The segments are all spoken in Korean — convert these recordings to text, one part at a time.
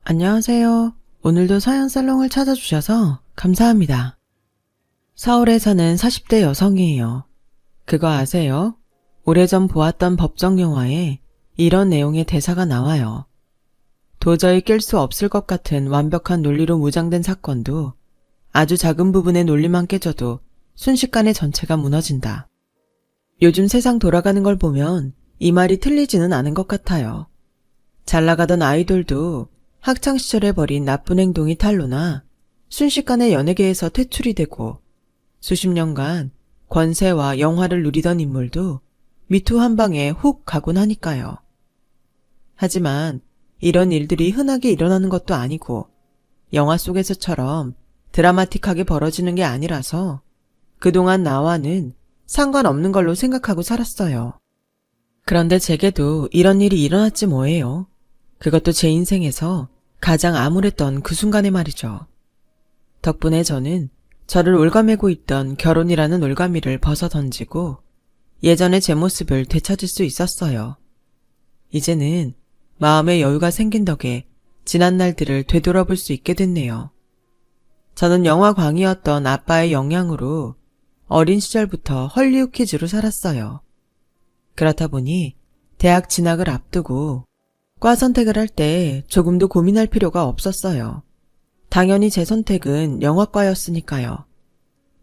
안녕하세요. 오늘도 서연살롱을 찾아주셔서 감사합니다. 서울에 사는 40대 여성이에요. 그거 아세요? 오래전 보았던 법정 영화에 이런 내용의 대사가 나와요. 도저히 깰 수 없을 것 같은 완벽한 논리로 무장된 사건도 아주 작은 부분의 논리만 깨져도 순식간에 전체가 무너진다. 요즘 세상 돌아가는 걸 보면 이 말이 틀리지는 않은 것 같아요. 잘 나가던 아이돌도 학창시절에 벌인 나쁜 행동이 탄로나 순식간에 연예계에서 퇴출이 되고 수십 년간 권세와 영화를 누리던 인물도 미투 한 방에 훅 가곤 하니까요. 하지만 이런 일들이 흔하게 일어나는 것도 아니고 영화 속에서처럼 드라마틱하게 벌어지는 게 아니라서 그동안 나와는 상관없는 걸로 생각하고 살았어요. 그런데 제게도 이런 일이 일어났지 뭐예요. 그것도 제 인생에서 가장 암울했던 그 순간에 말이죠. 덕분에 저는 저를 올가매고 있던 결혼이라는 올가미를 벗어던지고 예전의 제 모습을 되찾을 수 있었어요. 이제는 마음의 여유가 생긴 덕에 지난 날들을 되돌아볼 수 있게 됐네요. 저는 영화광이었던 아빠의 영향으로 어린 시절부터 헐리우드 키즈로 살았어요. 그렇다 보니 대학 진학을 앞두고 과 선택을 할 때 조금도 고민할 필요가 없었어요. 당연히 제 선택은 영화과였으니까요.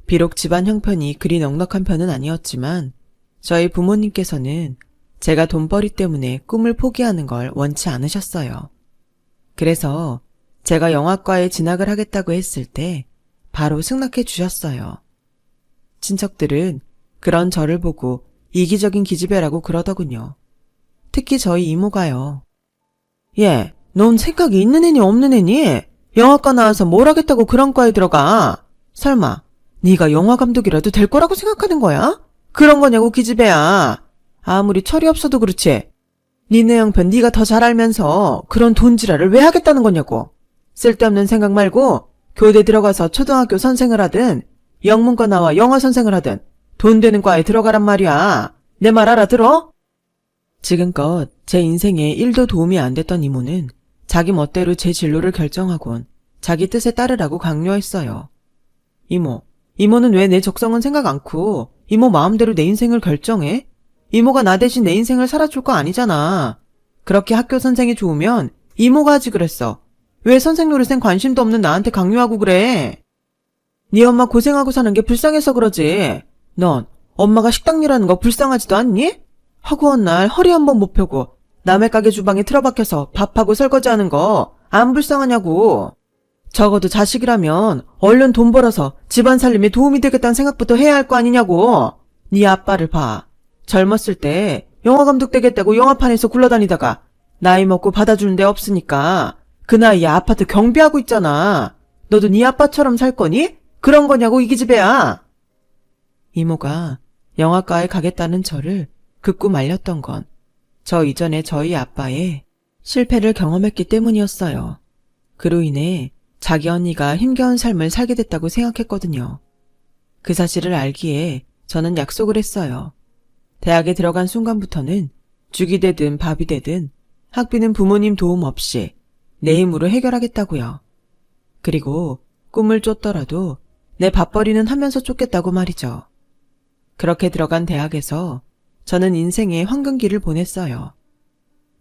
비록 집안 형편이 그리 넉넉한 편은 아니었지만 저희 부모님께서는 제가 돈벌이 때문에 꿈을 포기하는 걸 원치 않으셨어요. 그래서 제가 영화과에 진학을 하겠다고 했을 때 바로 승낙해 주셨어요. 친척들은 그런 저를 보고 이기적인 기집애라고 그러더군요. 특히 저희 이모가요. 얘, 넌 생각이 있는 애니 없는 애니? 영화과 나와서 뭘 하겠다고 그런 과에 들어가? 설마 네가 영화감독이라도 될 거라고 생각하는 거야? 그런 거냐고 기집애야. 아무리 철이 없어도 그렇지. 니네 형편 네가 더 잘 알면서 그런 돈지랄을 왜 하겠다는 거냐고. 쓸데없는 생각 말고 교대 들어가서 초등학교 선생을 하든 영문과 나와 영어 선생을 하든 돈 되는 과에 들어가란 말이야. 내 말 알아들어? 지금껏 제 인생에 1도 도움이 안 됐던 이모는 자기 멋대로 제 진로를 결정하곤 자기 뜻에 따르라고 강요했어요. 이모는 왜 내 적성은 생각 않고 이모 마음대로 내 인생을 결정해? 이모가 나 대신 내 인생을 살아줄 거 아니잖아. 그렇게 학교 선생이 좋으면 이모가 하지 그랬어. 왜 선생 노릇엔 관심도 없는 나한테 강요하고 그래? 네 엄마 고생하고 사는 게 불쌍해서 그러지. 넌 엄마가 식당 일하는 거 불쌍하지도 않니? 허구한 날 허리 한번 못 펴고 남의 가게 주방에 틀어박혀서 밥하고 설거지하는 거 안 불쌍하냐고. 적어도 자식이라면 얼른 돈 벌어서 집안 살림에 도움이 되겠다는 생각부터 해야 할 거 아니냐고. 네 아빠를 봐. 젊었을 때 영화감독 되겠다고 영화판에서 굴러다니다가 나이 먹고 받아주는 데 없으니까 그 나이에 아파트 경비하고 있잖아. 너도 네 아빠처럼 살 거니? 그런 거냐고 이 기집애야. 이모가 영화과에 가겠다는 저를 극구 말렸던 건 저 이전에 저희 아빠의 실패를 경험했기 때문이었어요. 그로 인해 자기 언니가 힘겨운 삶을 살게 됐다고 생각했거든요. 그 사실을 알기에 저는 약속을 했어요. 대학에 들어간 순간부터는 죽이 되든 밥이 되든 학비는 부모님 도움 없이 내 힘으로 해결하겠다고요. 그리고 꿈을 쫓더라도 내 밥벌이는 하면서 쫓겠다고 말이죠. 그렇게 들어간 대학에서 저는 인생의 황금기를 보냈어요.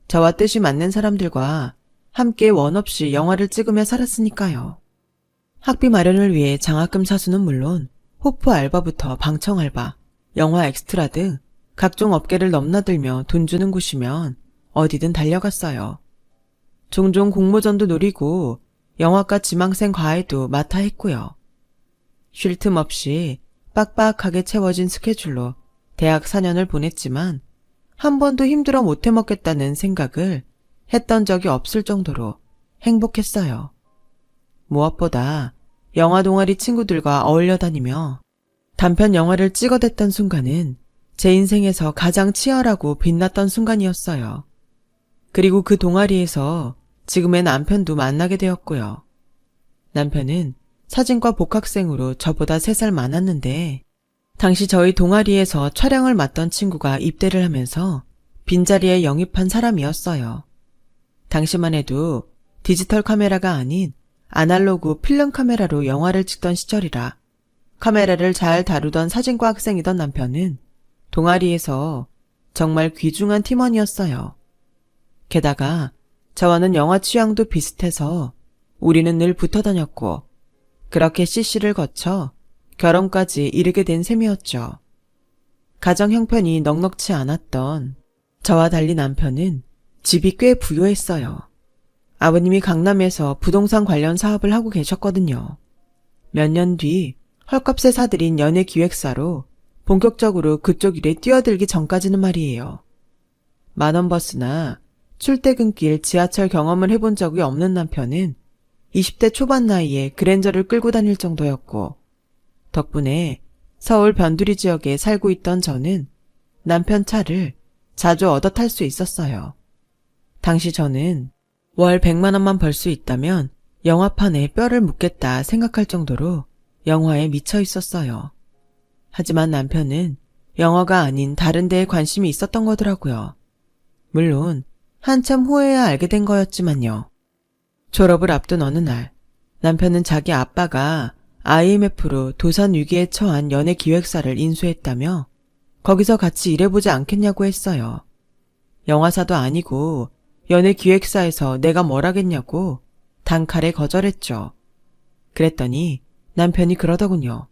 저와 뜻이 맞는 사람들과 함께 원 없이 영화를 찍으며 살았으니까요. 학비 마련을 위해 장학금 사수는 물론 호프 알바부터 방청 알바, 영화 엑스트라 등 각종 업계를 넘나들며 돈 주는 곳이면 어디든 달려갔어요. 종종 공모전도 노리고 영화과 지망생 과외도 맡아 했고요. 쉴 틈 없이 빡빡하게 채워진 스케줄로 대학 4년을 보냈지만 한 번도 힘들어 못 해먹겠다는 생각을 했던 적이 없을 정도로 행복했어요. 무엇보다 영화 동아리 친구들과 어울려 다니며 단편 영화를 찍어댔던 순간은 제 인생에서 가장 치열하고 빛났던 순간이었어요. 그리고 그 동아리에서 지금의 남편도 만나게 되었고요. 남편은 사진과 복학생으로 저보다 3살 많았는데 당시 저희 동아리에서 촬영을 맡던 친구가 입대를 하면서 빈자리에 영입한 사람이었어요. 당시만 해도 디지털 카메라가 아닌 아날로그 필름 카메라로 영화를 찍던 시절이라 카메라를 잘 다루던 사진과 학생이던 남편은 동아리에서 정말 귀중한 팀원이었어요. 게다가 저와는 영화 취향도 비슷해서 우리는 늘 붙어 다녔고 그렇게 CC를 거쳐 결혼까지 이르게 된 셈이었죠. 가정 형편이 넉넉치 않았던 저와 달리 남편은 집이 꽤 부유했어요. 아버님이 강남에서 부동산 관련 사업을 하고 계셨거든요. 몇 년 뒤 헐값에 사들인 연예기획사로 본격적으로 그쪽 일에 뛰어들기 전까지는 말이에요. 만원버스나 출퇴근길 지하철 경험을 해본 적이 없는 남편은 20대 초반 나이에 그랜저를 끌고 다닐 정도였고 덕분에 서울 변두리 지역에 살고 있던 저는 남편 차를 자주 얻어 탈 수 있었어요. 당시 저는 월 100만 원만 벌 수 있다면 영화판에 뼈를 묻겠다 생각할 정도로 영화에 미쳐 있었어요. 하지만 남편은 영화가 아닌 다른 데에 관심이 있었던 거더라고요. 물론 한참 후에야 알게 된 거였지만요. 졸업을 앞둔 어느 날 남편은 자기 아빠가 IMF로 도산 위기에 처한 연예기획사를 인수했다며 거기서 같이 일해보지 않겠냐고 했어요. 영화사도 아니고 연예기획사에서 내가 뭘 하겠냐고 단칼에 거절했죠. 그랬더니 남편이 그러더군요.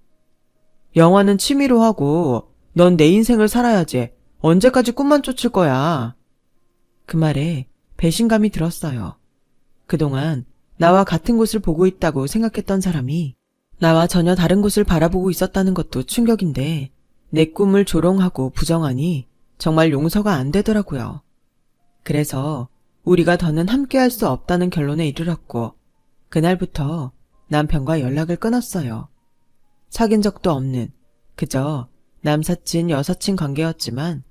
영화는 취미로 하고 넌 내 인생을 살아야지. 언제까지 꿈만 쫓을 거야. 그 말에 배신감이 들었어요. 그동안 나와 같은 곳을 보고 있다고 생각했던 사람이 나와 전혀 다른 곳을 바라보고 있었다는 것도 충격인데 내 꿈을 조롱하고 부정하니 정말 용서가 안 되더라고요. 그래서 우리가 더는 함께할 수 없다는 결론에 이르렀고 그날부터 남편과 연락을 끊었어요. 사귄 적도 없는 그저 남사친 여사친 관계였지만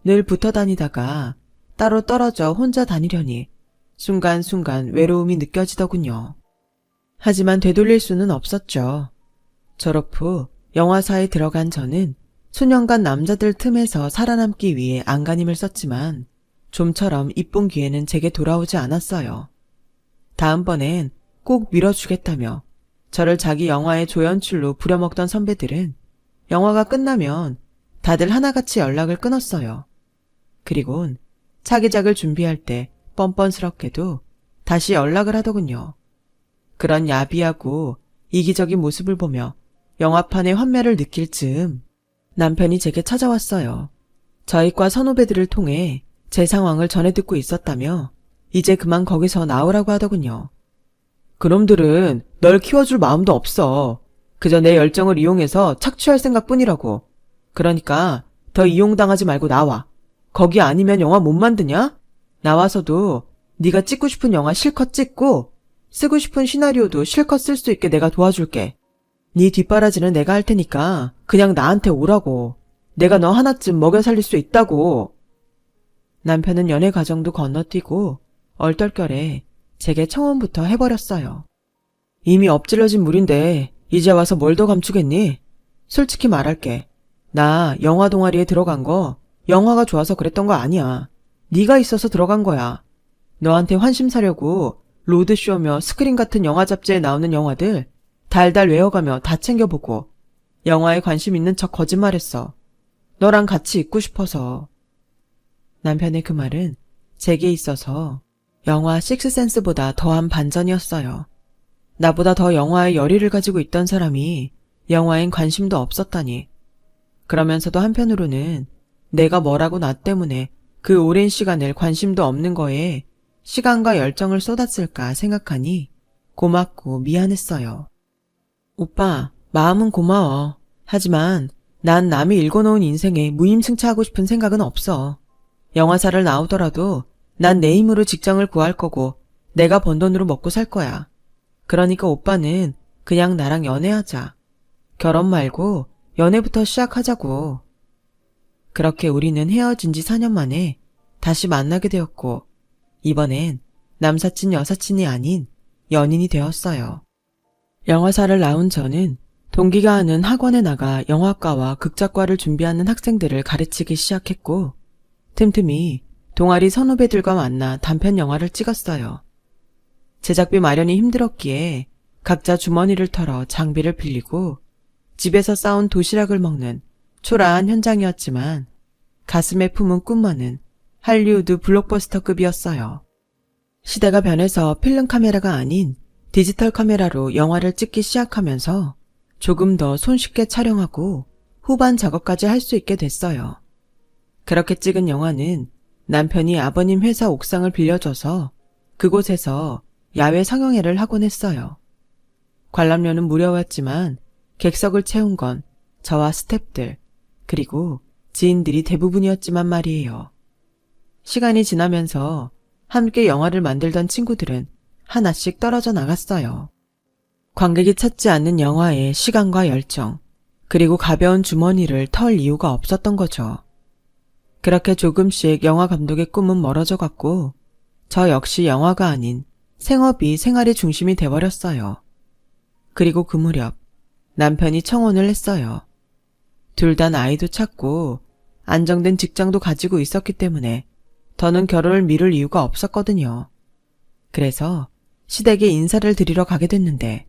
늘 붙어 다니다가 따로 떨어져 혼자 다니려니 순간순간 외로움이 느껴지더군요. 하지만 되돌릴 수는 없었죠. 졸업 후 영화사에 들어간 저는 수년간 남자들 틈에서 살아남기 위해 안간힘을 썼지만 좀처럼 이쁜 기회는 제게 돌아오지 않았어요. 다음번엔 꼭 밀어주겠다며 저를 자기 영화의 조연출로 부려먹던 선배들은 영화가 끝나면 다들 하나같이 연락을 끊었어요. 그리곤 차기작을 준비할 때 뻔뻔스럽게도 다시 연락을 하더군요. 그런 야비하고 이기적인 모습을 보며 영화판의 환멸을 느낄 즈음 남편이 제게 찾아왔어요. 저희 과 선후배들을 통해 제 상황을 전해 듣고 있었다며 이제 그만 거기서 나오라고 하더군요. 그놈들은 널 키워줄 마음도 없어. 그저 내 열정을 이용해서 착취할 생각뿐이라고. 그러니까 더 이용당하지 말고 나와. 거기 아니면 영화 못 만드냐? 나와서도 네가 찍고 싶은 영화 실컷 찍고 쓰고 싶은 시나리오도 실컷 쓸 수 있게 내가 도와줄게. 네 뒷바라지는 내가 할 테니까 그냥 나한테 오라고. 내가 너 하나쯤 먹여 살릴 수 있다고. 남편은 연애 과정도 건너뛰고 얼떨결에 제게 청혼부터 해버렸어요. 이미 엎질러진 물인데 이제 와서 뭘 더 감추겠니? 솔직히 말할게. 나 영화 동아리에 들어간 거 영화가 좋아서 그랬던 거 아니야. 네가 있어서 들어간 거야. 너한테 환심 사려고 로드쇼며 스크린 같은 영화 잡지에 나오는 영화들 달달 외워가며 다 챙겨보고 영화에 관심 있는 척 거짓말했어. 너랑 같이 있고 싶어서. 남편의 그 말은 제게 있어서 영화 식스센스보다 더한 반전이었어요. 나보다 더 영화에 열의를 가지고 있던 사람이 영화엔 관심도 없었다니. 그러면서도 한편으로는 내가 뭐라고 나 때문에 그 오랜 시간을 관심도 없는 거에 시간과 열정을 쏟았을까 생각하니 고맙고 미안했어요. 오빠, 마음은 고마워. 하지만 난 남이 읽어놓은 인생에 무임승차하고 싶은 생각은 없어. 영화사를 나오더라도 난 내 힘으로 직장을 구할 거고 내가 번 돈으로 먹고 살 거야. 그러니까 오빠는 그냥 나랑 연애하자. 결혼 말고 연애부터 시작하자고. 그렇게 우리는 헤어진 지 4년 만에 다시 만나게 되었고 이번엔 남사친 여사친이 아닌 연인이 되었어요. 영화사를 나온 저는 동기가 하는 학원에 나가 영화과와 극작과를 준비하는 학생들을 가르치기 시작했고 틈틈이 동아리 선후배들과 만나 단편 영화를 찍었어요. 제작비 마련이 힘들었기에 각자 주머니를 털어 장비를 빌리고 집에서 싸온 도시락을 먹는 초라한 현장이었지만 가슴에 품은 꿈만은 할리우드 블록버스터급이었어요. 시대가 변해서 필름 카메라가 아닌 디지털 카메라로 영화를 찍기 시작하면서 조금 더 손쉽게 촬영하고 후반 작업까지 할 수 있게 됐어요. 그렇게 찍은 영화는 남편이 아버님 회사 옥상을 빌려줘서 그곳에서 야외 상영회를 하곤 했어요. 관람료는 무료였지만 객석을 채운 건 저와 스태프들 그리고 지인들이 대부분이었지만 말이에요. 시간이 지나면서 함께 영화를 만들던 친구들은 하나씩 떨어져 나갔어요. 관객이 찾지 않는 영화에 시간과 열정, 그리고 가벼운 주머니를 털 이유가 없었던 거죠. 그렇게 조금씩 영화 감독의 꿈은 멀어져 갔고 저 역시 영화가 아닌 생업이 생활의 중심이 돼버렸어요. 그리고 그 무렵 남편이 청혼을 했어요. 둘 다 나이도 찼고 안정된 직장도 가지고 있었기 때문에 더는 결혼을 미룰 이유가 없었거든요. 그래서 시댁에 인사를 드리러 가게 됐는데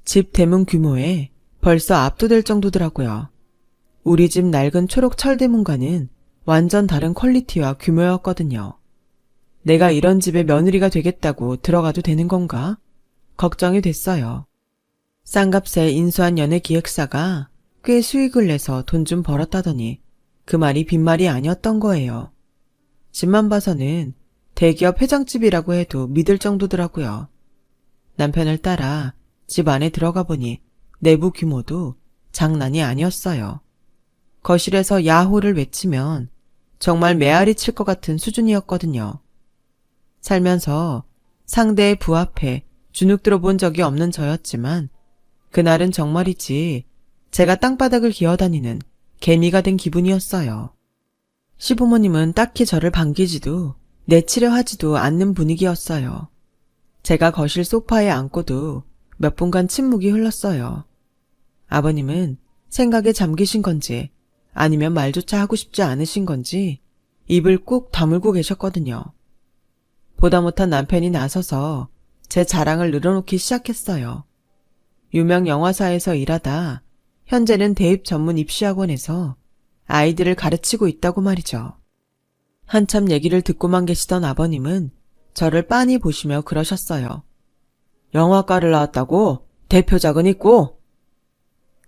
집 대문 규모에 벌써 압도될 정도더라고요. 우리 집 낡은 초록 철대문과는 완전 다른 퀄리티와 규모였거든요. 내가 이런 집의 며느리가 되겠다고 들어가도 되는 건가? 걱정이 됐어요. 싼 값에 인수한 연예기획사가 꽤 수익을 내서 돈 좀 벌었다더니 그 말이 빈말이 아니었던 거예요. 집만 봐서는 대기업 회장집이라고 해도 믿을 정도더라고요. 남편을 따라 집 안에 들어가 보니 내부 규모도 장난이 아니었어요. 거실에서 야호를 외치면 정말 메아리 칠 것 같은 수준이었거든요. 살면서 상대의 부합에 주눅 들어본 적이 없는 저였지만 그날은 정말이지 제가 땅바닥을 기어다니는 개미가 된 기분이었어요. 시부모님은 딱히 저를 반기지도 내치려 하지도 않는 분위기였어요. 제가 거실 소파에 앉고도 몇 분간 침묵이 흘렀어요. 아버님은 생각에 잠기신 건지 아니면 말조차 하고 싶지 않으신 건지 입을 꾹 다물고 계셨거든요. 보다 못한 남편이 나서서 제 자랑을 늘어놓기 시작했어요. 유명 영화사에서 일하다 현재는 대입 전문 입시학원에서 아이들을 가르치고 있다고 말이죠. 한참 얘기를 듣고만 계시던 아버님은 저를 빤히 보시며 그러셨어요. 영화과를 나왔다고? 대표작은 있고?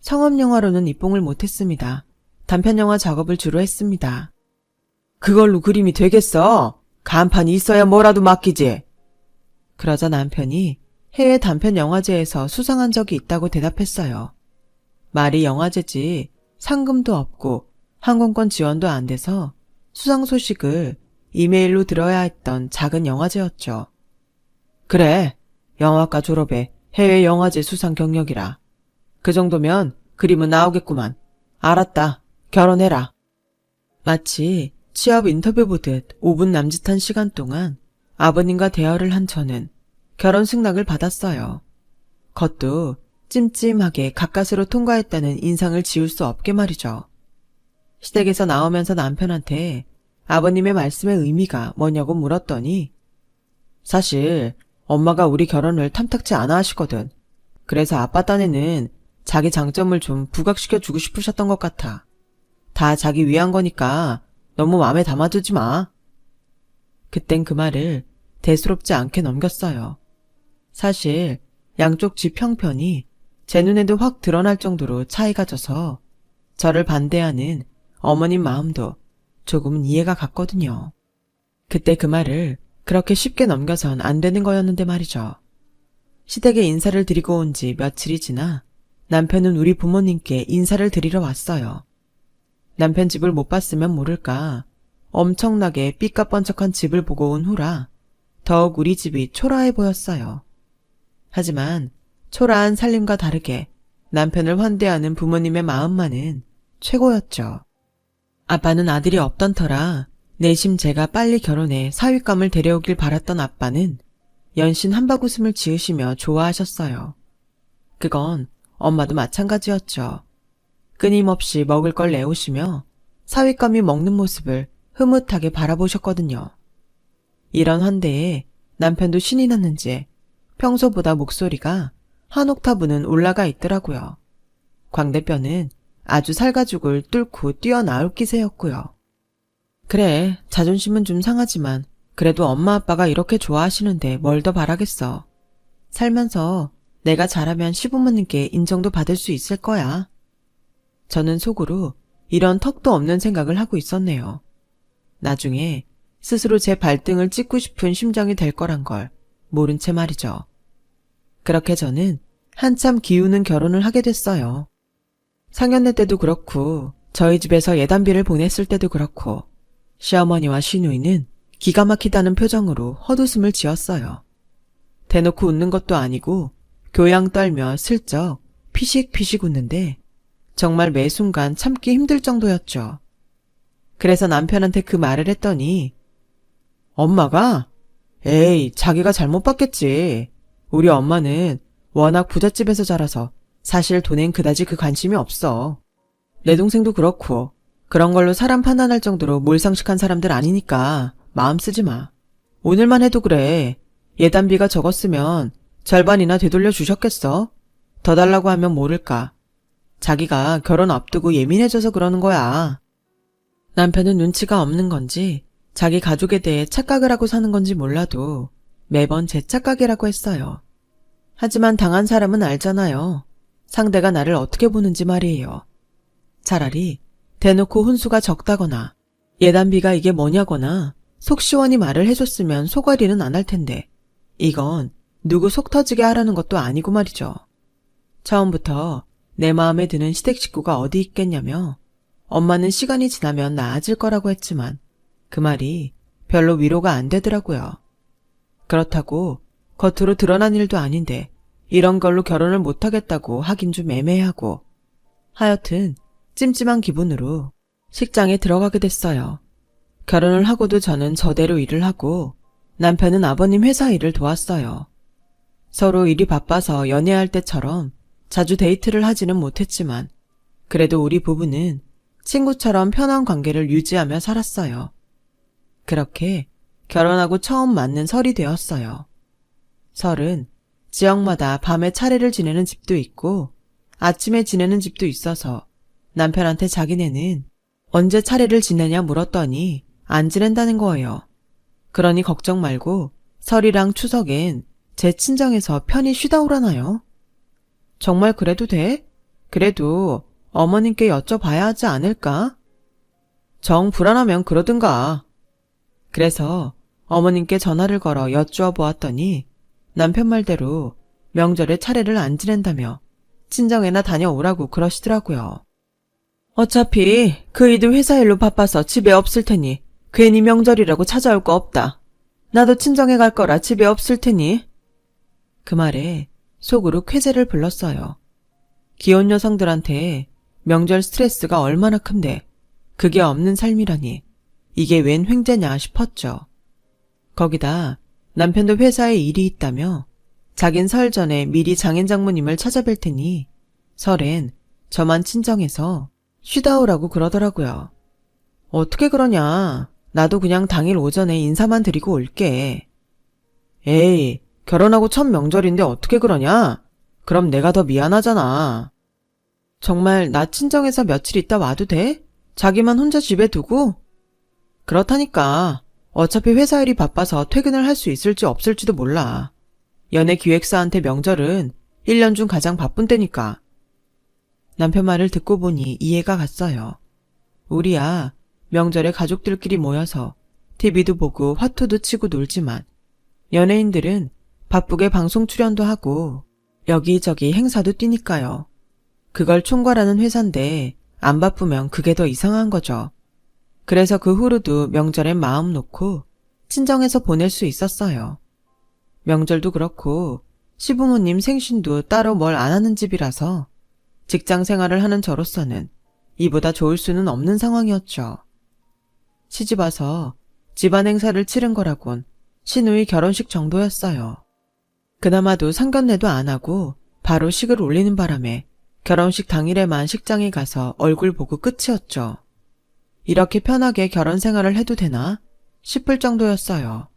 상업영화로는 입봉을 못했습니다. 단편영화 작업을 주로 했습니다. 그걸로 그림이 되겠어? 간판이 있어야 뭐라도 맡기지. 그러자 남편이 해외 단편영화제에서 수상한 적이 있다고 대답했어요. 말이 영화제지 상금도 없고 항공권 지원도 안 돼서 수상 소식을 이메일로 들어야 했던 작은 영화제였죠. 그래, 영화과 졸업에 해외 영화제 수상 경력이라. 그 정도면 그림은 나오겠구만. 알았다. 결혼해라. 마치 취업 인터뷰 보듯 5분 남짓한 시간 동안 아버님과 대화를 한 저는 결혼 승낙을 받았어요. 그것도 찜찜하게 가까스로 통과했다는 인상을 지울 수 없게 말이죠. 시댁에서 나오면서 남편한테 아버님의 말씀의 의미가 뭐냐고 물었더니 사실 엄마가 우리 결혼을 탐탁치 않아 하시거든. 그래서 아빠 딴에는 자기 장점을 좀 부각시켜주고 싶으셨던 것 같아. 다 자기 위한 거니까 너무 마음에 담아두지 마. 그땐 그 말을 대수롭지 않게 넘겼어요. 사실 양쪽 집 형편이 제 눈에도 확 드러날 정도로 차이가 져서 저를 반대하는 어머님 마음도 조금은 이해가 갔거든요. 그때 그 말을 그렇게 쉽게 넘겨선 안 되는 거였는데 말이죠. 시댁에 인사를 드리고 온 지 며칠이 지나 남편은 우리 부모님께 인사를 드리러 왔어요. 남편 집을 못 봤으면 모를까 엄청나게 삐까뻔쩍한 집을 보고 온 후라 더욱 우리 집이 초라해 보였어요. 하지만 초라한 살림과 다르게 남편을 환대하는 부모님의 마음만은 최고였죠. 아빠는 아들이 없던 터라 내심 제가 빨리 결혼해 사윗감을 데려오길 바랐던 아빠는 연신 한바구음을 지으시며 좋아하셨어요. 그건 엄마도 마찬가지였죠. 끊임없이 먹을 걸 내오시며 사윗감이 먹는 모습을 흐뭇하게 바라보셨거든요. 이런 환대에 남편도 신이 났는지 평소보다 목소리가 한 옥타브는 올라가 있더라고요. 광대뼈는 아주 살가죽을 뚫고 뛰어나올 기세였고요. 그래, 자존심은 좀 상하지만 그래도 엄마 아빠가 이렇게 좋아하시는데 뭘 더 바라겠어. 살면서 내가 잘하면 시부모님께 인정도 받을 수 있을 거야. 저는 속으로 이런 턱도 없는 생각을 하고 있었네요. 나중에 스스로 제 발등을 찍고 싶은 심정이 될 거란 걸 모른 채 말이죠. 그렇게 저는 한참 기우는 결혼을 하게 됐어요. 상견례 때도 그렇고 저희 집에서 예단비를 보냈을 때도 그렇고 시어머니와 시누이는 기가 막히다는 표정으로 헛웃음을 지었어요. 대놓고 웃는 것도 아니고 교양 떨며 슬쩍 피식피식 웃는데 정말 매 순간 참기 힘들 정도였죠. 그래서 남편한테 그 말을 했더니 엄마가? 에이, 자기가 잘못 봤겠지. 우리 엄마는 워낙 부잣집에서 자라서 사실 돈엔 그다지 그 관심이 없어. 내 동생도 그렇고 그런 걸로 사람 판단할 정도로 몰상식한 사람들 아니니까 마음 쓰지 마. 오늘만 해도 그래. 예단비가 적었으면 절반이나 되돌려 주셨겠어? 더 달라고 하면 모를까. 자기가 결혼 앞두고 예민해져서 그러는 거야. 남편은 눈치가 없는 건지 자기 가족에 대해 착각을 하고 사는 건지 몰라도 매번 제 착각이라고 했어요. 하지만 당한 사람은 알잖아요. 상대가 나를 어떻게 보는지 말이에요. 차라리 대놓고 혼수가 적다거나 예단비가 이게 뭐냐거나 속 시원히 말을 해줬으면 속앓이는 안 할 텐데 이건 누구 속 터지게 하라는 것도 아니고 말이죠. 처음부터 내 마음에 드는 시댁 식구가 어디 있겠냐며 엄마는 시간이 지나면 나아질 거라고 했지만 그 말이 별로 위로가 안 되더라고요. 그렇다고 겉으로 드러난 일도 아닌데 이런 걸로 결혼을 못하겠다고 하긴 좀 애매하고 하여튼 찜찜한 기분으로 식장에 들어가게 됐어요. 결혼을 하고도 저는 저대로 일을 하고 남편은 아버님 회사 일을 도왔어요. 서로 일이 바빠서 연애할 때처럼 자주 데이트를 하지는 못했지만 그래도 우리 부부는 친구처럼 편한 관계를 유지하며 살았어요. 그렇게 결혼하고 처음 맞는 설이 되었어요. 설은 지역마다 밤에 차례를 지내는 집도 있고 아침에 지내는 집도 있어서 남편한테 자기네는 언제 차례를 지내냐 물었더니 안 지낸다는 거예요. 그러니 걱정 말고 설이랑 추석엔 제 친정에서 편히 쉬다 오라나요? 정말 그래도 돼? 그래도 어머님께 여쭤봐야 하지 않을까? 정 불안하면 그러든가. 그래서 어머님께 전화를 걸어 여쭈어 보았더니 남편 말대로 명절에 차례를 안 지낸다며 친정에나 다녀오라고 그러시더라고요. 어차피 그이도 회사 일로 바빠서 집에 없을 테니 괜히 명절이라고 찾아올 거 없다. 나도 친정에 갈 거라 집에 없을 테니. 그 말에 속으로 쾌재를 불렀어요. 기혼 여성들한테 명절 스트레스가 얼마나 큰데 그게 없는 삶이라니 이게 웬 횡재냐 싶었죠. 거기다 남편도 회사에 일이 있다며 자긴 설 전에 미리 장인 장모님을 찾아뵐 테니 설엔 저만 친정에서 쉬다 오라고 그러더라고요. 어떻게 그러냐. 나도 그냥 당일 오전에 인사만 드리고 올게. 에이, 결혼하고 첫 명절인데 어떻게 그러냐? 그럼 내가 더 미안하잖아. 정말 나 친정에서 며칠 있다 와도 돼? 자기만 혼자 집에 두고? 그렇다니까. 어차피 회사 일이 바빠서 퇴근을 할 수 있을지 없을지도 몰라. 연예 기획사한테 명절은 1년 중 가장 바쁜 때니까. 남편 말을 듣고 보니 이해가 갔어요. 우리야 명절에 가족들끼리 모여서 TV도 보고 화투도 치고 놀지만 연예인들은 바쁘게 방송 출연도 하고 여기저기 행사도 뛰니까요. 그걸 총괄하는 회사인데 안 바쁘면 그게 더 이상한 거죠. 그래서 그 후로도 명절엔 마음 놓고 친정에서 보낼 수 있었어요. 명절도 그렇고 시부모님 생신도 따로 뭘 안 하는 집이라서 직장 생활을 하는 저로서는 이보다 좋을 수는 없는 상황이었죠. 시집 와서 집안 행사를 치른 거라곤 시누이 결혼식 정도였어요. 그나마도 상견례도 안 하고 바로 식을 올리는 바람에 결혼식 당일에만 식장에 가서 얼굴 보고 끝이었죠. 이렇게 편하게 결혼 생활을 해도 되나 싶을 정도였어요.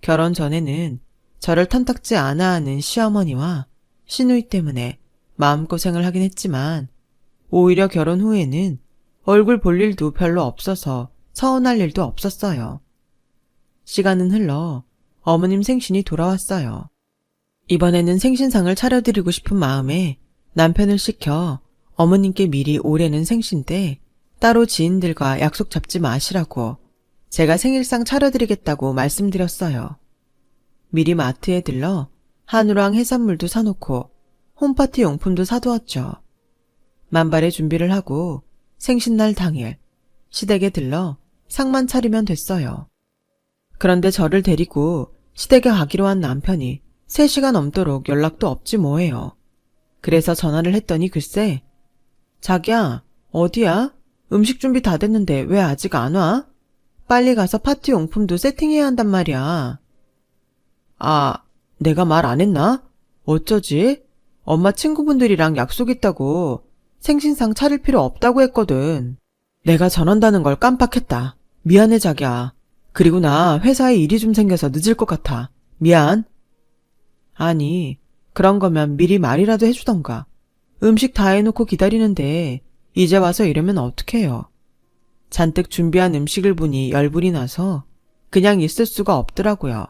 결혼 전에는 저를 탐탁지 않아 하는 시어머니와 시누이 때문에 마음고생을 하긴 했지만 오히려 결혼 후에는 얼굴 볼 일도 별로 없어서 서운할 일도 없었어요. 시간은 흘러 어머님 생신이 돌아왔어요. 이번에는 생신상을 차려드리고 싶은 마음에 남편을 시켜 어머님께 미리 올해는 생신 때 따로 지인들과 약속 잡지 마시라고 제가 생일상 차려드리겠다고 말씀드렸어요. 미리 마트에 들러 한우랑 해산물도 사놓고 홈파티 용품도 사두었죠. 만발의 준비를 하고 생신날 당일 시댁에 들러 상만 차리면 됐어요. 그런데 저를 데리고 시댁에 가기로 한 남편이 3시간 넘도록 연락도 없지 뭐예요. 그래서 전화를 했더니 글쎄, 자기야, 어디야? 음식 준비 다 됐는데 왜 아직 안 와? 빨리 가서 파티 용품도 세팅해야 한단 말이야. 아, 내가 말 안 했나? 어쩌지? 엄마 친구분들이랑 약속 있다고 생신상 차릴 필요 없다고 했거든. 내가 전한다는 걸 깜빡했다. 미안해 자기야. 그리고 나 회사에 일이 좀 생겨서 늦을 것 같아. 미안. 아니, 그런 거면 미리 말이라도 해주던가. 음식 다 해놓고 기다리는데 이제 와서 이러면 어떡해요. 잔뜩 준비한 음식을 보니 열불이 나서 그냥 있을 수가 없더라고요.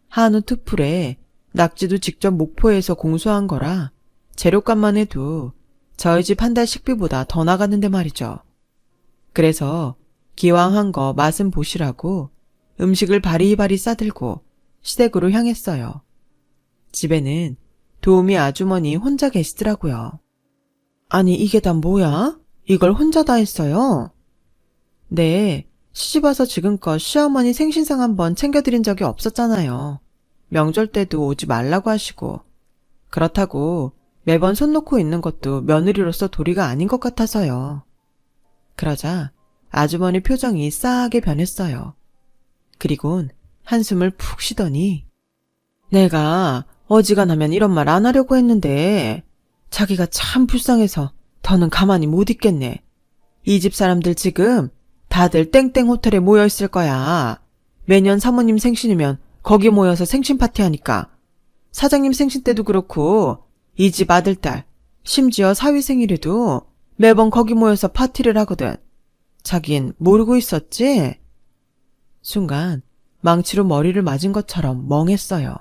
한우 투풀에 낙지도 직접 목포에서 공수한 거라 재료값만 해도 저희 집 한 달 식비보다 더 나갔는데 말이죠. 그래서 기왕 한 거 맛은 보시라고 음식을 바리바리 싸들고 시댁으로 향했어요. 집에는 도우미 아주머니 혼자 계시더라고요. 아니 이게 다 뭐야? 이걸 혼자 다 했어요? 네, 시집와서 지금껏 시어머니 생신상 한번 챙겨드린 적이 없었잖아요. 명절 때도 오지 말라고 하시고. 그렇다고 매번 손 놓고 있는 것도 며느리로서 도리가 아닌 것 같아서요. 그러자 아주머니 표정이 싸하게 변했어요. 그리곤 한숨을 푹 쉬더니 내가 어지간하면 이런 말 안 하려고 했는데 자기가 참 불쌍해서 더는 가만히 못 있겠네. 이 집 사람들 지금 다들 땡땡 호텔에 모여 있을 거야. 매년 사모님 생신이면 거기 모여서 생신 파티하니까. 사장님 생신 때도 그렇고 이 집 아들, 딸, 심지어 사위 생일에도 매번 거기 모여서 파티를 하거든. 자긴 모르고 있었지? 순간 망치로 머리를 맞은 것처럼 멍했어요.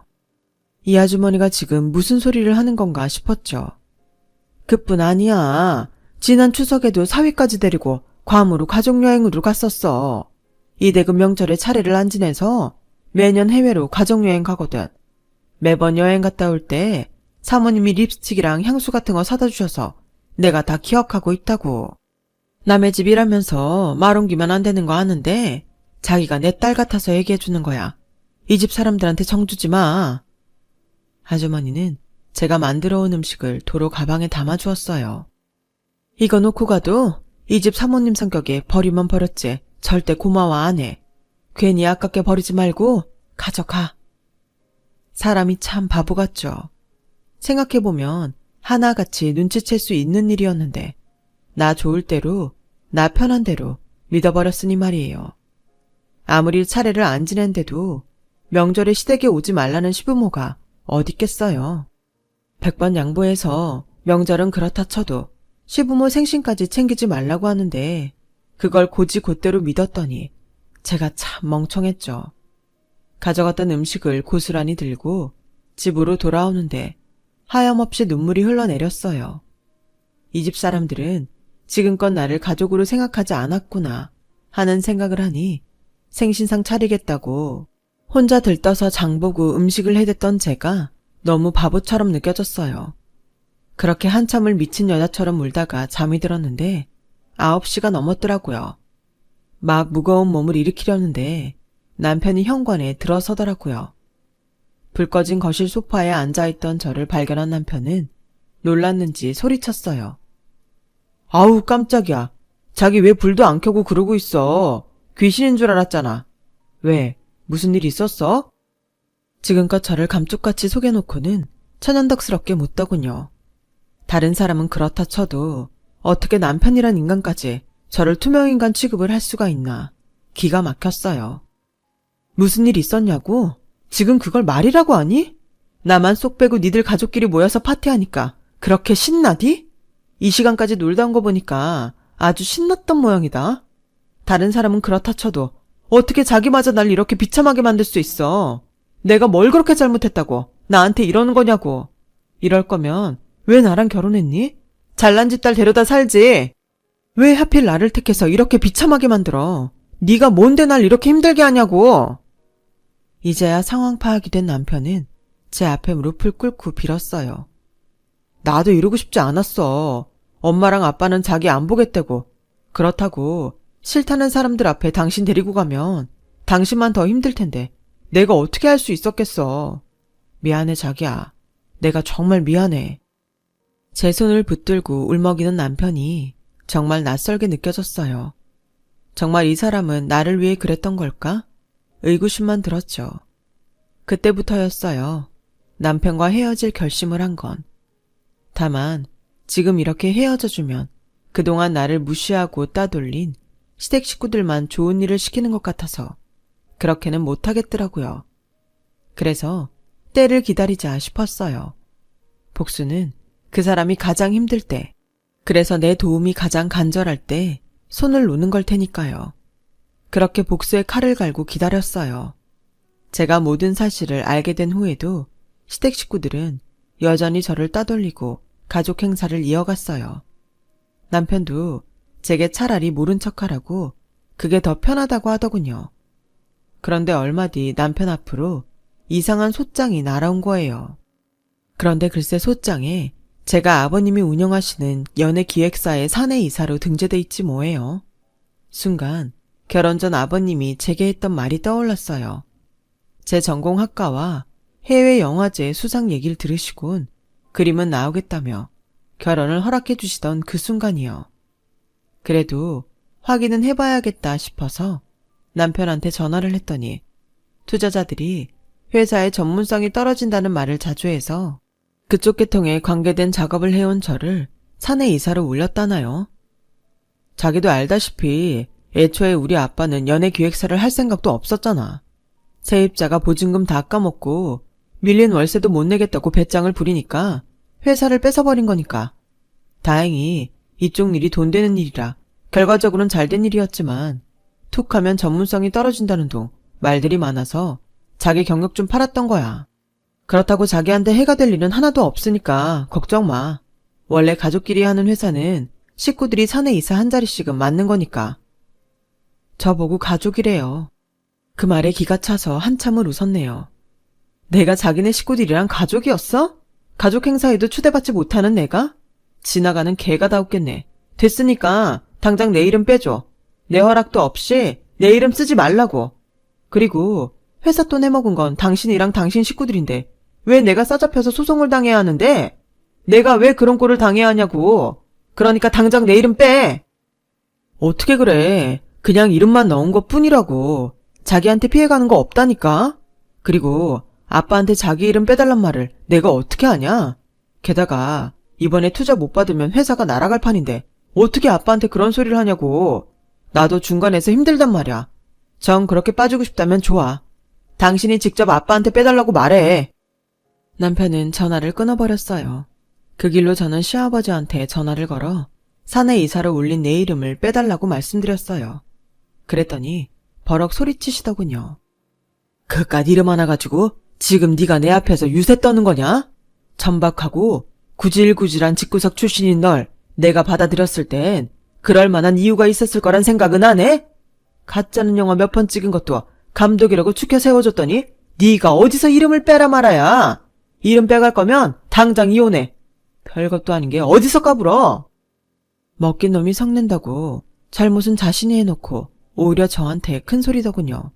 이 아주머니가 지금 무슨 소리를 하는 건가 싶었죠. 그뿐 아니야. 지난 추석에도 사위까지 데리고 괌으로 가족여행으로 갔었어. 이대금 명절에 차례를 안 지내서 매년 해외로 가족여행 가거든. 매번 여행 갔다 올 때 사모님이 립스틱이랑 향수 같은 거 사다 주셔서 내가 다 기억하고 있다고. 남의 집 일하면서 말 옮기면 안 되는 거 아는데 자기가 내 딸 같아서 얘기해 주는 거야. 이 집 사람들한테 정주지 마. 아주머니는 제가 만들어 온 음식을 도로 가방에 담아 주었어요. 이거 놓고 가도 이 집 사모님 성격에 버리면 버렸지 절대 고마워 안 해. 괜히 아깝게 버리지 말고 가져가. 사람이 참 바보 같죠. 생각해보면 하나같이 눈치챌 수 있는 일이었는데 나 좋을 대로 나 편한 대로 믿어버렸으니 말이에요. 아무리 차례를 안 지낸데도 명절에 시댁에 오지 말라는 시부모가 어딨겠어요. 100번 양보해서 명절은 그렇다 쳐도 시부모 생신까지 챙기지 말라고 하는데 그걸 곧이곧대로 믿었더니 제가 참 멍청했죠. 가져갔던 음식을 고스란히 들고 집으로 돌아오는데 하염없이 눈물이 흘러내렸어요. 이 집 사람들은 지금껏 나를 가족으로 생각하지 않았구나 하는 생각을 하니 생신상 차리겠다고 혼자 들떠서 장보고 음식을 해댔던 제가 너무 바보처럼 느껴졌어요. 그렇게 한참을 미친 여자처럼 울다가 잠이 들었는데 9시가 넘었더라고요. 막 무거운 몸을 일으키려는데 남편이 현관에 들어서더라고요. 불 꺼진 거실 소파에 앉아있던 저를 발견한 남편은 놀랐는지 소리쳤어요. 아우 깜짝이야. 자기 왜 불도 안 켜고 그러고 있어. 귀신인 줄 알았잖아. 왜? 무슨 일 있었어? 지금껏 저를 감쪽같이 속여놓고는 천연덕스럽게 묻더군요. 다른 사람은 그렇다 쳐도 어떻게 남편이란 인간까지 저를 투명인간 취급을 할 수가 있나. 기가 막혔어요. 무슨 일 있었냐고? 지금 그걸 말이라고 하니? 나만 쏙 빼고 니들 가족끼리 모여서 파티하니까 그렇게 신나디? 이 시간까지 놀다 온 거 보니까 아주 신났던 모양이다. 다른 사람은 그렇다 쳐도 어떻게 자기마저 날 이렇게 비참하게 만들 수 있어? 내가 뭘 그렇게 잘못했다고 나한테 이러는 거냐고. 이럴 거면 왜 나랑 결혼했니? 잘난 집 딸 데려다 살지. 왜 하필 나를 택해서 이렇게 비참하게 만들어? 네가 뭔데 날 이렇게 힘들게 하냐고. 이제야 상황 파악이 된 남편은 제 앞에 무릎을 꿇고 빌었어요. 나도 이러고 싶지 않았어. 엄마랑 아빠는 자기 안 보겠다고. 그렇다고 싫다는 사람들 앞에 당신 데리고 가면 당신만 더 힘들 텐데 내가 어떻게 할 수 있었겠어. 미안해 자기야. 내가 정말 미안해. 제 손을 붙들고 울먹이는 남편이 정말 낯설게 느껴졌어요. 정말 이 사람은 나를 위해 그랬던 걸까? 의구심만 들었죠. 그때부터였어요. 남편과 헤어질 결심을 한 건. 다만 지금 이렇게 헤어져주면 그동안 나를 무시하고 따돌린 시댁 식구들만 좋은 일을 시키는 것 같아서 그렇게는 못하겠더라고요. 그래서 때를 기다리자 싶었어요. 복수는 그 사람이 가장 힘들 때, 그래서 내 도움이 가장 간절할 때 손을 놓는 걸 테니까요. 그렇게 복수의 칼을 갈고 기다렸어요. 제가 모든 사실을 알게 된 후에도 시댁 식구들은 여전히 저를 따돌리고 가족 행사를 이어갔어요. 남편도 제게 차라리 모른 척하라고 그게 더 편하다고 하더군요. 그런데 얼마 뒤 남편 앞으로 이상한 소장이 날아온 거예요. 그런데 글쎄 소장에 제가 아버님이 운영하시는 연예기획사의 사내 이사로 등재돼 있지 뭐예요. 순간 결혼 전 아버님이 제게 했던 말이 떠올랐어요. 제 전공 학과와 해외 영화제 수상 얘기를 들으시곤 그림은 나오겠다며 결혼을 허락해 주시던 그 순간이요. 그래도 확인은 해봐야겠다 싶어서 남편한테 전화를 했더니 투자자들이 회사의 전문성이 떨어진다는 말을 자주 해서 그쪽 계통에 관계된 작업을 해온 저를 사내 이사로 올렸다나요. 자기도 알다시피 애초에 우리 아빠는 연예기획사를 할 생각도 없었잖아. 세입자가 보증금 다 까먹고 밀린 월세도 못 내겠다고 배짱을 부리니까 회사를 뺏어버린 거니까. 다행히 이쪽 일이 돈 되는 일이라 결과적으로는 잘된 일이었지만 툭 하면 전문성이 떨어진다는 둥 말들이 많아서 자기 경력 좀 팔았던 거야. 그렇다고 자기한테 해가 될 일은 하나도 없으니까 걱정 마. 원래 가족끼리 하는 회사는 식구들이 사내 이사 한 자리씩은 맞는 거니까. 저보고 가족이래요. 그 말에 기가 차서 한참을 웃었네요. 내가 자기네 식구들이랑 가족이었어? 가족 행사에도 초대받지 못하는 내가? 지나가는 개가 다 웃겠네. 됐으니까 당장 내 이름 빼줘. 내 허락도 없이 내 이름 쓰지 말라고. 그리고 회사 돈 해먹은 건 당신이랑 당신 식구들인데 왜 내가 싸잡혀서 소송을 당해야 하는데? 내가 왜 그런 꼴을 당해야 하냐고. 그러니까 당장 내 이름 빼. 어떻게 그래. 그냥 이름만 넣은 것 뿐이라고. 자기한테 피해가는 거 없다니까. 그리고 아빠한테 자기 이름 빼달란 말을 내가 어떻게 하냐. 게다가 이번에 투자 못 받으면 회사가 날아갈 판인데 어떻게 아빠한테 그런 소리를 하냐고. 나도 중간에서 힘들단 말이야. 정 그렇게 빠지고 싶다면 좋아. 당신이 직접 아빠한테 빼달라고 말해. 남편은 전화를 끊어버렸어요. 그 길로 저는 시아버지한테 전화를 걸어 사내 이사로 올린 내 이름을 빼달라고 말씀드렸어요. 그랬더니 버럭 소리치시더군요. 그깟 이름 하나 가지고 지금 네가 내 앞에서 유세 떠는 거냐? 천박하고 구질구질한 집구석 출신인 널 내가 받아들였을 땐 그럴 만한 이유가 있었을 거란 생각은 안 해? 가짜는 영화 몇 번 찍은 것도 감독이라고 추켜 세워줬더니 네가 어디서 이름을 빼라 말아야. 이름 빼갈 거면 당장 이혼해. 별것도 아닌 게 어디서 까불어. 먹긴 놈이 성낸다고 잘못은 자신이 해놓고 오히려 저한테 큰 소리더군요.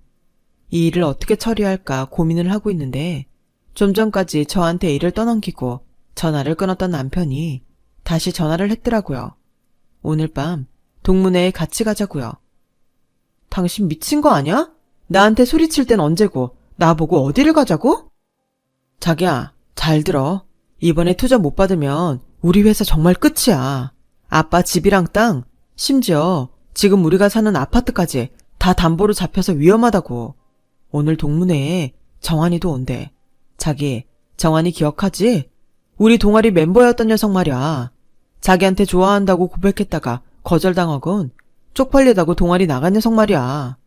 이 일을 어떻게 처리할까 고민을 하고 있는데 좀 전까지 저한테 일을 떠넘기고 전화를 끊었던 남편이 다시 전화를 했더라고요. 오늘 밤 동문회에 같이 가자고요. 당신 미친 거 아냐? 나한테 소리칠 땐 언제고 나보고 어디를 가자고? 자기야, 잘 들어. 이번에 투자 못 받으면 우리 회사 정말 끝이야. 아빠 집이랑 땅, 심지어 지금 우리가 사는 아파트까지 다 담보로 잡혀서 위험하다고. 오늘 동문회에 정환이도 온대. 자기, 정환이 기억하지? 우리 동아리 멤버였던 녀석 말이야. 자기한테 좋아한다고 고백했다가 거절당하곤 쪽팔리다고 동아리 나간 녀석 말이야.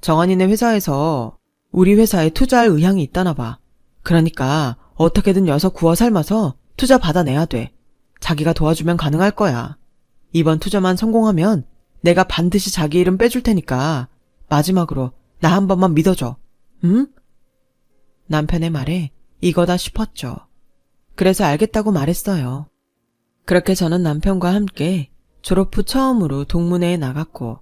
정환이네 회사에서 우리 회사에 투자할 의향이 있다나 봐. 그러니까 어떻게든 녀석 구워 삶아서 투자 받아내야 돼. 자기가 도와주면 가능할 거야. 이번 투자만 성공하면 내가 반드시 자기 이름 빼줄 테니까 마지막으로 나 한 번만 믿어줘. 응? 남편의 말에 이거다 싶었죠. 그래서 알겠다고 말했어요. 그렇게 저는 남편과 함께 졸업 후 처음으로 동문회에 나갔고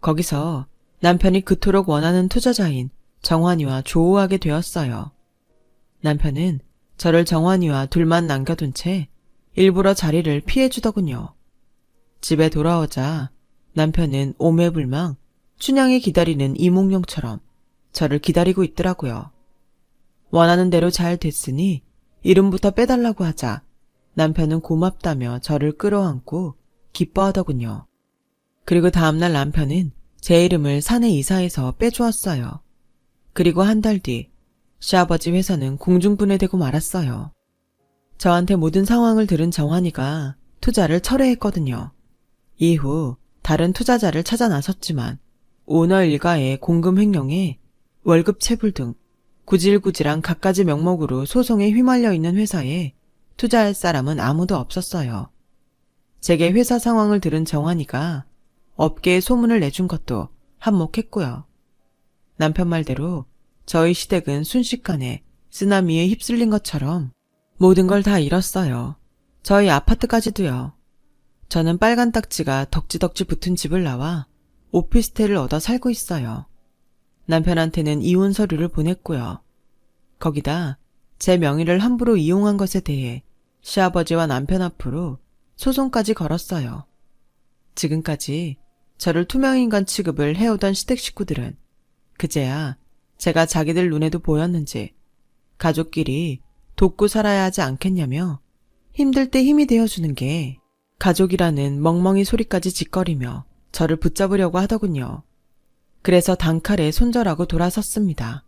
거기서 남편이 그토록 원하는 투자자인 정환이와 조우하게 되었어요. 남편은 저를 정환이와 둘만 남겨둔 채 일부러 자리를 피해주더군요. 집에 돌아오자 남편은 오매불망 춘향이 기다리는 이몽룡처럼 저를 기다리고 있더라고요. 원하는 대로 잘 됐으니 이름부터 빼달라고 하자 남편은 고맙다며 저를 끌어안고 기뻐하더군요. 그리고 다음날 남편은 제 이름을 사내 이사해서 빼주었어요. 그리고 한 달 뒤 시아버지 회사는 공중분해되고 말았어요. 저한테 모든 상황을 들은 정환이가 투자를 철회했거든요. 이후 다른 투자자를 찾아 나섰지만 오너 일가의 공금 횡령에 월급 체불 등 구질구질한 갖가지 명목으로 소송에 휘말려 있는 회사에 투자할 사람은 아무도 없었어요. 제게 회사 상황을 들은 정환이가 업계에 소문을 내준 것도 한몫했고요. 남편 말대로 저희 시댁은 순식간에 쓰나미에 휩쓸린 것처럼 모든 걸 다 잃었어요. 저희 아파트까지도요. 저는 빨간 딱지가 덕지덕지 붙은 집을 나와 오피스텔을 얻어 살고 있어요. 남편한테는 이혼 서류를 보냈고요. 거기다 제 명의를 함부로 이용한 것에 대해 시아버지와 남편 앞으로 소송까지 걸었어요. 지금까지 저를 투명인간 취급을 해오던 시댁 식구들은 그제야 제가 자기들 눈에도 보였는지 가족끼리 돕고 살아야 하지 않겠냐며 힘들 때 힘이 되어주는 게 가족이라는 멍멍이 소리까지 짓거리며 저를 붙잡으려고 하더군요. 그래서 단칼에 손절하고 돌아섰습니다.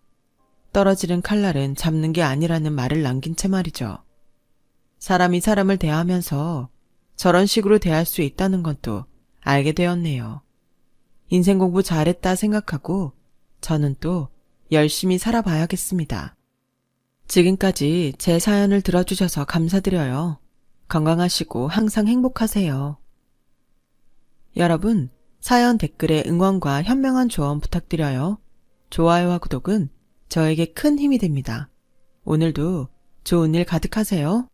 떨어지는 칼날은 잡는 게 아니라는 말을 남긴 채 말이죠. 사람이 사람을 대하면서 저런 식으로 대할 수 있다는 건 또 알게 되었네요. 인생 공부 잘했다 생각하고 저는 또 열심히 살아봐야겠습니다. 지금까지 제 사연을 들어주셔서 감사드려요. 건강하시고 항상 행복하세요. 여러분, 사연 댓글에 응원과 현명한 조언 부탁드려요. 좋아요와 구독은 저에게 큰 힘이 됩니다. 오늘도 좋은 일 가득하세요.